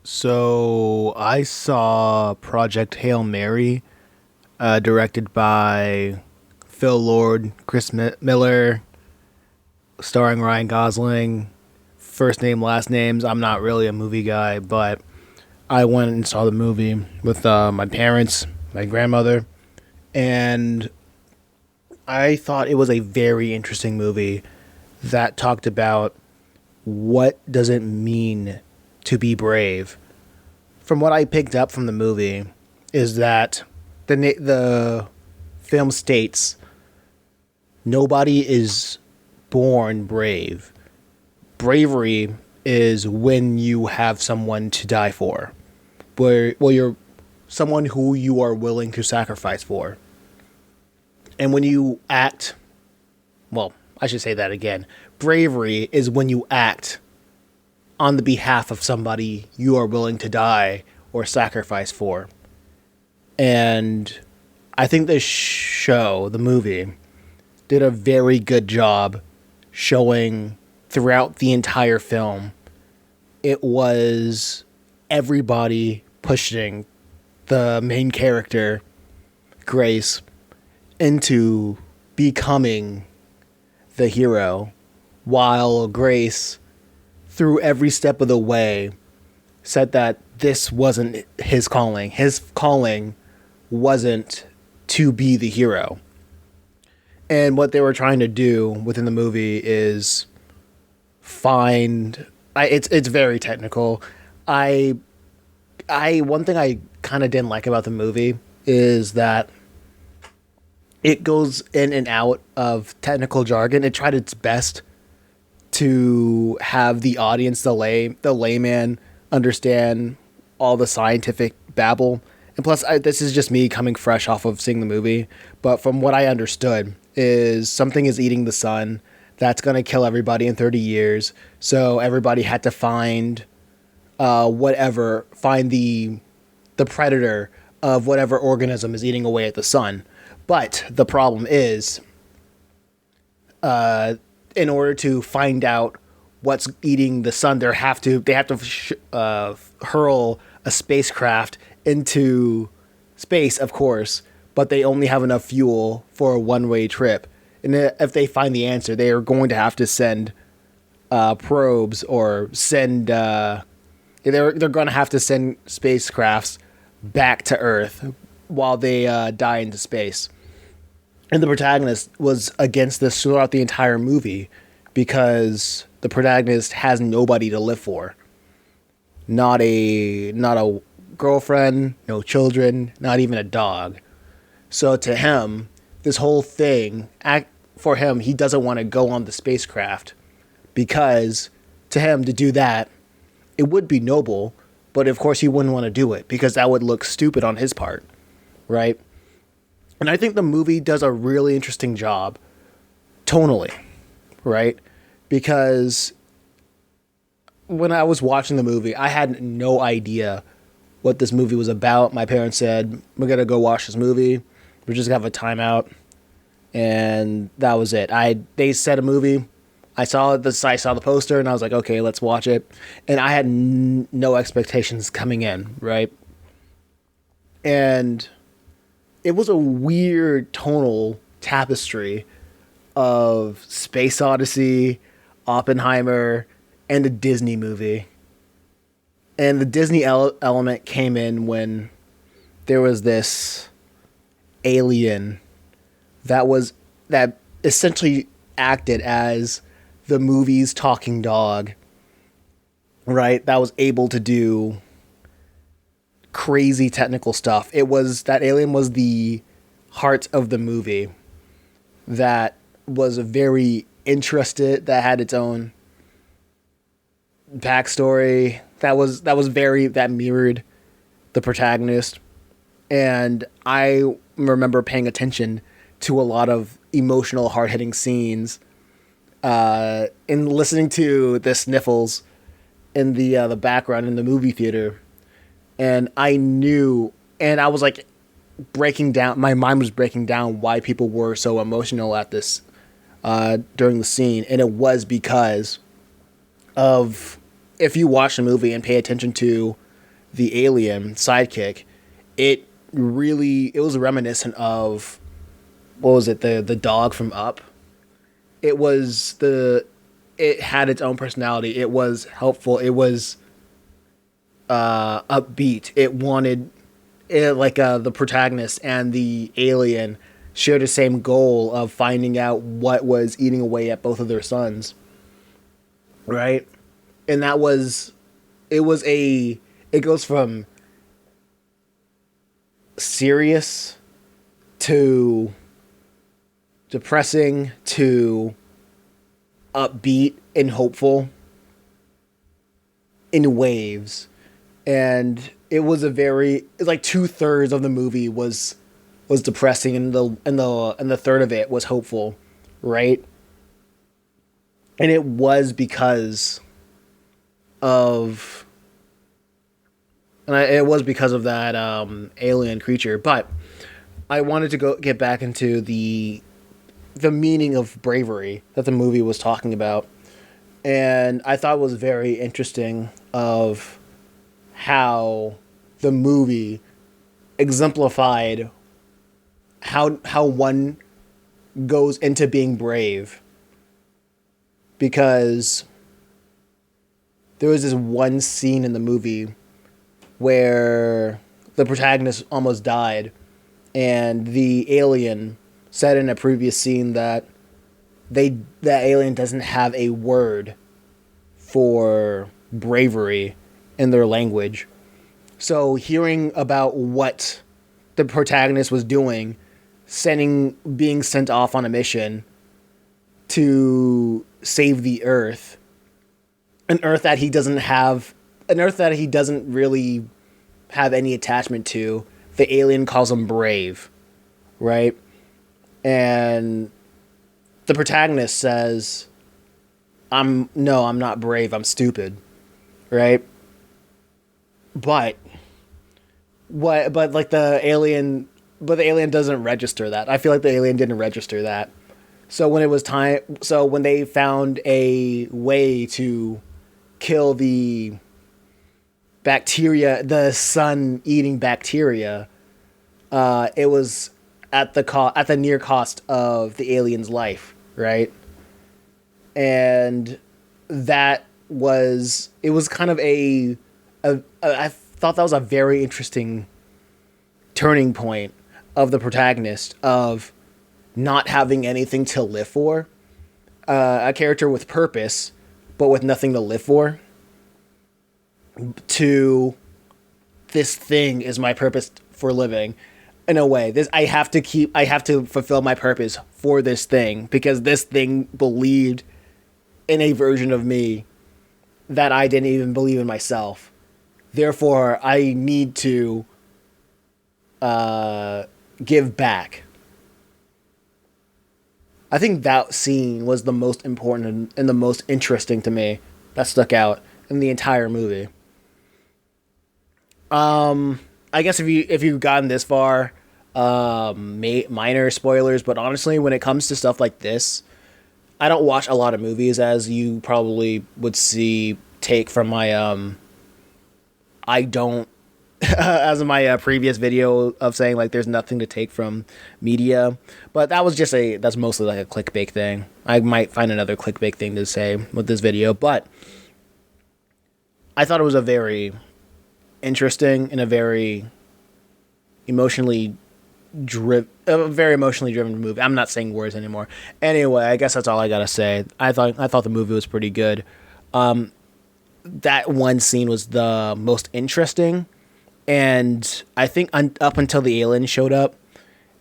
So I saw Project Hail Mary, directed by Phil Lord, Miller, starring Ryan Gosling. First name, last names. I'm not really a movie guy, but I went and saw the movie with my parents, my grandmother, and I thought it was a very interesting movie that talked about what does it mean to be brave. From what I picked up from the movie, is that the film states nobody is born brave. Bravery is when you have someone to die for, where you're someone who you are willing to sacrifice for, and when you act, well, I should say that again. Bravery is when you act on the behalf of somebody you are willing to die or sacrifice for. And I think this show, the movie, did a very good job showing throughout the entire film. It was everybody pushing the main character, Grace, into becoming the hero, while Grace, through every step of the way, said that this wasn't his calling. His calling wasn't to be the hero. And what they were trying to do within the movie is find. It's very technical. I one thing I kind of didn't like about the movie is that it goes in and out of technical jargon. It tried its best to have the audience, the layman, understand all the scientific babble. And plus, this is just me coming fresh off of seeing the movie. But from what I understood, is something is eating the sun that's going to kill everybody in 30 years. So everybody had to find find the predator of whatever organism is eating away at the sun. But the problem is, in order to find out what's eating the sun, they have to hurl a spacecraft into space, of course, but they only have enough fuel for a one-way trip. And if they find the answer, they are going to have to send probes or send. They're going to have to send spacecrafts back to Earth while they die into space. And the protagonist was against this throughout the entire movie because the protagonist has nobody to live for. Not a girlfriend, no children, not even a dog. So to him, this whole thing, for him, he doesn't want to go on the spacecraft because to him, to do that, it would be noble, but of course he wouldn't want to do it because that would look stupid on his part, right? And I think the movie does a really interesting job tonally, right? Because when I was watching the movie, I had no idea what this movie was about. My parents said, we're going to go watch this movie. We're just going to have a timeout. And that was it. They said a movie. I saw the poster and I was like, okay, let's watch it. And I had no expectations coming in, right? And it was a weird tonal tapestry of Space Odyssey, Oppenheimer, and a Disney movie. And the Disney element came in when there was this alien that essentially acted as the movie's talking dog, right? That was able to do crazy technical stuff. That alien was the heart of the movie that was very interested, that had its own backstory that mirrored the protagonist. And I remember paying attention to a lot of emotional, hard-hitting scenes and listening to the sniffles in the background in the movie theater. And I knew, and I was like breaking down, my mind was breaking down why people were so emotional at this during the scene. And it was because of, if you watch the movie and pay attention to the alien sidekick, it was reminiscent of, what was it, the dog from Up. It had its own personality. It was helpful. It was upbeat. It wanted it like the protagonist and the alien shared the same goal of finding out what was eating away at both of their sons, right? And it goes from serious to depressing to upbeat and hopeful in waves. And it was like 2/3 of the movie was depressing, and the third of it was hopeful, right? And it was because of that alien creature. But I wanted to get back into the meaning of bravery that the movie was talking about, and I thought it was very interesting of how the movie exemplified how one goes into being brave, because there was this one scene in the movie where the protagonist almost died, and the alien said in a previous scene that the alien doesn't have a word for bravery in their language. So hearing about what the protagonist was doing, being sent off on a mission to save the Earth, an Earth that he doesn't really have any attachment to, the alien calls him brave, right? And the protagonist says, I'm not brave, I'm stupid, right? But the alien doesn't register that. I feel like the alien didn't register that. So when they found a way to kill the bacteria, the sun-eating bacteria, it was at the near cost of the alien's life, right? And it was kind of I thought that was a very interesting turning point of the protagonist, of not having anything to live for, a character with purpose but with nothing to live for, to this thing is my purpose for living. In a way, I have to fulfill my purpose for this thing, because this thing believed in a version of me that I didn't even believe in myself. Therefore, I need to give back. I think that scene was the most important and the most interesting to me, that stuck out in the entire movie. I guess if you've gotten this far, minor spoilers, but honestly, when it comes to stuff like this, I don't watch a lot of movies, as you probably would see take from my I don't as in my previous video of saying like there's nothing to take from media, but that's mostly like a clickbait thing. I might find another clickbait thing to say with this video, but I thought it was a very interesting and a very emotionally driven movie. I'm not saying words anymore. Anyway, I guess that's all I gotta say. I thought the movie was pretty good. That one scene was the most interesting, and I think up until the alien showed up,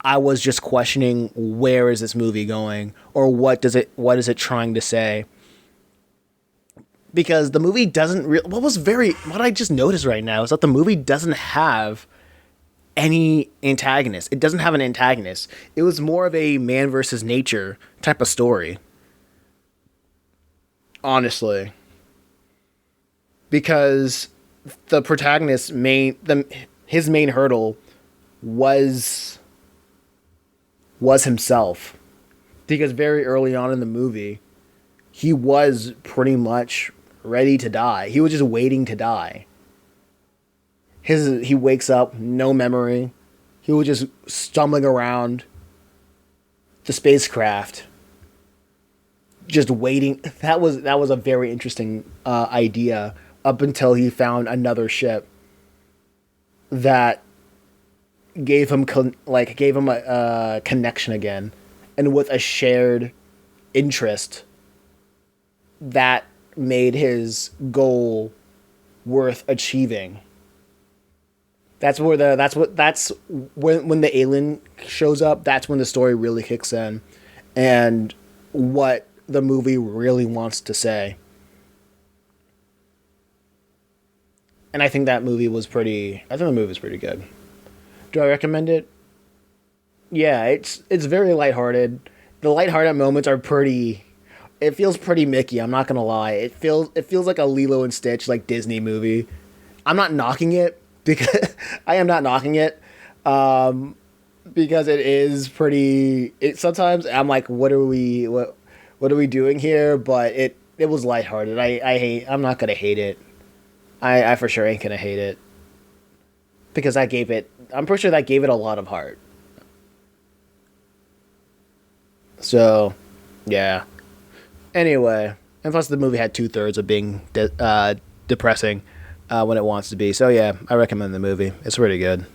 I was just questioning, where is this movie going, or what is it trying to say? Because the movie doesn't what I just noticed right now is that the movie doesn't have any antagonist. It doesn't have an antagonist. It was more of a man versus nature type of story, honestly. Because the protagonist's his main hurdle was himself. Because very early on in the movie, he was pretty much ready to die. He was just waiting to die. He wakes up, no memory. He was just stumbling around the spacecraft, just waiting. That was a very interesting idea up until he found another ship that gave him a connection again, and with a shared interest that made his goal worth achieving. That's when the alien shows up. That's when the story really kicks in, and what the movie really wants to say. And I think that movie was pretty. I think the movie was pretty good. Do I recommend it? Yeah, it's very lighthearted. The lighthearted moments are pretty. It feels pretty Mickey. I'm not gonna lie. It feels like a Lilo and Stitch like Disney movie. I'm not knocking it because I am not knocking it because it is pretty. Sometimes I'm like, what are we doing here? But it was lighthearted. I'm not gonna hate it. I for sure ain't gonna hate it because I'm pretty sure that gave it a lot of heart. So, yeah. Anyway, and plus the movie had 2/3 of being depressing when it wants to be. So yeah, I recommend the movie. It's pretty good.